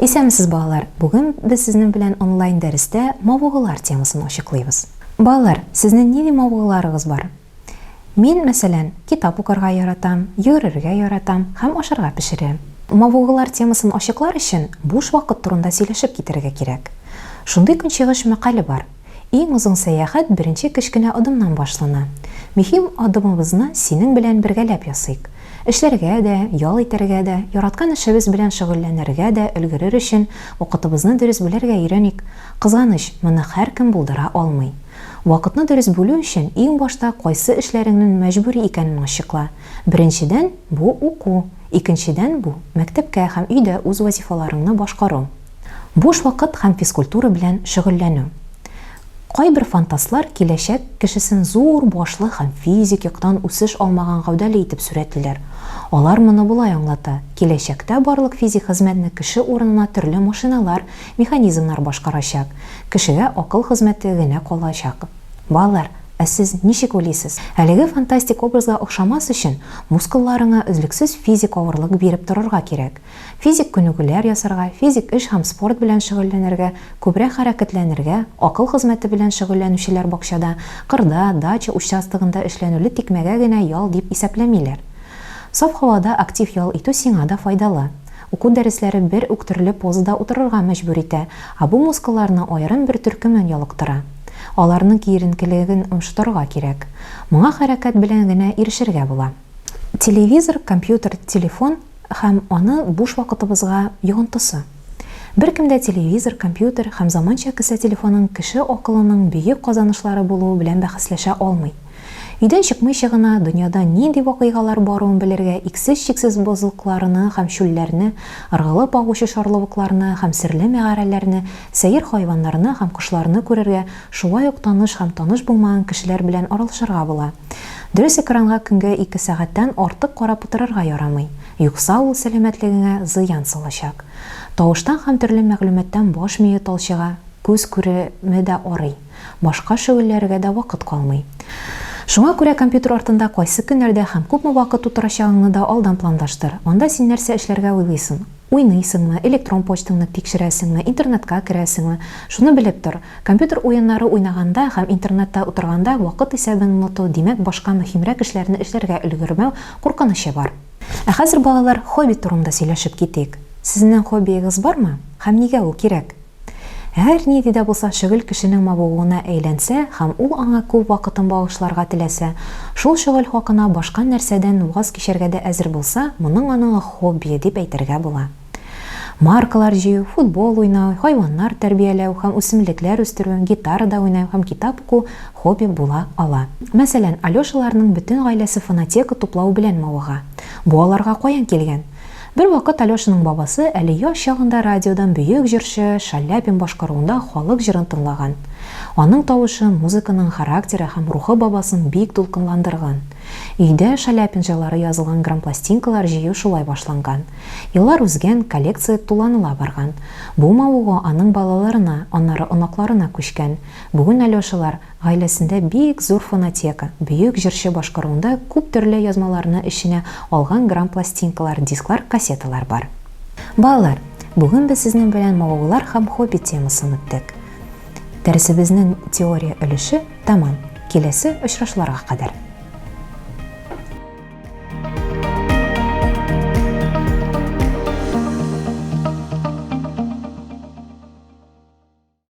Исәмсез балалар, бүген без сезнең белән онлайн дәрестә мавыгылар темасын ачыклыйбыз. Балалар, сезнең нинди мавыгыларыгыз бар? Мин, мәсәлән, китап укырга яратам, йөрергә яратам һәм ашарга пешерәм. Мавыгылар темасын ачыклар өчен буш вакыт турында сөйләшеп китәргә кирәк. Шундый көнчыгыш мәкале бар. Иң узын сәяхәт беренче кечкенә адымнан башлана. Мөһим адымыбызны синең белән бергәләп ясыйк. Эшләргә дә, ял итәргә дә, яраткан эшебез белән шөгыльләнергә дә өлгерер өчен вакытыбызны дөрес бүләргә өйрәник. Кызганыч, моны һәркем булдыра алмый. Вакытны дөрес бүлү өчен иң башта кайсы эшләреңнең мәҗбүри икәнен ачыкла. Беренчедән, бу уку. Икенчедән, бу мәктәпкә һәм өйдә үз вазифаларыңны башкару. Буш вакыт һәм физкультура белән шөгыльләнү. Кайбер фантастлар киләчәк кешесен зур башлы һәм физик яктан үсеш алмаган гәүдәле итеп сүрәтлиләр. Алар моны булай аңлата: киләчәктә барлык физик хезмәтне кеше урынына төрле машиналар, механизмнар башкарачак. Кешегә акыл хезмәте генә калачак. Балалар, сез ничек уйлыйсыз? Әлеге фантастик образга охшамас өчен мускулларыңа үзлексез физик авырлык биреп торырга кирәк. Физик күнегүләр ясарга, физик эш һәм спорт белән шөгыльләнергә, күбрәк хәрәкәтләнергә, акыл хезмәте белән шөгыльләнүчеләр бакчада, кырда, дача участогында эшләнүле тикмәгә генә ял дип исәпләмиләр. Саф һавада актив ял итү сиңа да файдалы. Уку дәресләре бер үк төрле позада утырырга мәҗбүр итә, ә бу мускулларны аерым бер төркемен ялыктыра. Аларның киеренкелеген ымшытырга кирәк. Моңа хәрәкәт белән генә ирешергә була. Телевизор, компьютер, телефон һәм аны буш вакытыбызга йогынтысы. Беркемдә телевизор, компьютер һәм заманча кесә телефонын кеше акылының бөек казанышлары булуы белән бәхәсләшә алмый. Өйдән чыкмыйча гына дөньяда нинди вакыйгалар баруын белергә, иксез-чиксез бозылыкларны һәм шүлләрне, ыргылып агучы шарлавыкларны һәм серле мәгарәләрне, сәер хайваннарны һәм кошларны күрергә, шулай ук таныш һәм таныш булмаган кешеләр белән аралашырга була. Дөрес экранга көнгә 2 сәгатьтән артык карап утырырга ярамый. Юкса ул сәламәтлегеңә зыян салачак. Тавыштан һәм төрле мәгълүматтан баш мие талчыга, күз күреме дә арый. Башка шөгыльләргә дә вакыт калмый. Шуңа күрә компьютер артында кайсы көннәрдә һәм күпме вакыт утырачагыңны да алдан планлаштыр. Анда син нәрсә эшләргә уйлыйсың? Уйныйсыңмы, электрон почтаңны тикшерәсеңме, интернетка керәсеңме? Шуны белеп тор. Компьютер уеннары уйнаганда һәм интернетта утырганда вакыт исәбен оныту, димәк башка мөһимрәк эшләрне эшләргә өлгермәү куркынычы бар. Ә хәзер балалар, хобби турында сөйләшеп китик. Сезнең хоббиегыз бармы? Һәм нигә ул кирәк? Әгәр нинди дә булса шөгыль кешенең мавыгуына әйләнсә һәм ул аңа күп вакытын багышларга теләсә, шул шөгыль хакына башка нәрсәдән ваз кичәргә дә әзер булса, моның аның хобби дип әйтергә була. Маркалар җыю, футбол уйнау, хайваннар тәрбияләү һәм үсемлекләр үстерү, гитарада уйнау һәм китап уку хобби була ала. Мәсәлән, Алёшаларның бөтен гаиләсе фонотека туплау белән мавыга. Бу аларга каян килгән? Бер вакыт Алёшаның бабасы әле яшь чагында радиодан бөек җырчы Шаляпин башкаруында халык җырын тыңлаган. Аның тавышы, музыканың характеры һәм рухы бабасын бик дулкынландырган. Өйдә Шаляпин җырлары язылган грампластинкалар җыю шулай башланган. Еллар узган, коллекция туланыла барган. Бу мавыга аның балаларына, аннары оныкларына күчкән. Бүген Алёшалар гаиләсендә бик зур фонотека, бөек җырчы башкаруында күп төрле язмаларны эченә алган грампластинкалар, дисклар, кассеталар бар. Балалар, бүген без сезнең белән мавыгылар һәм хобби темасын үттек. Дәресебезнең теория өлеше тәмам. Киләсе очрашуларга кадәр.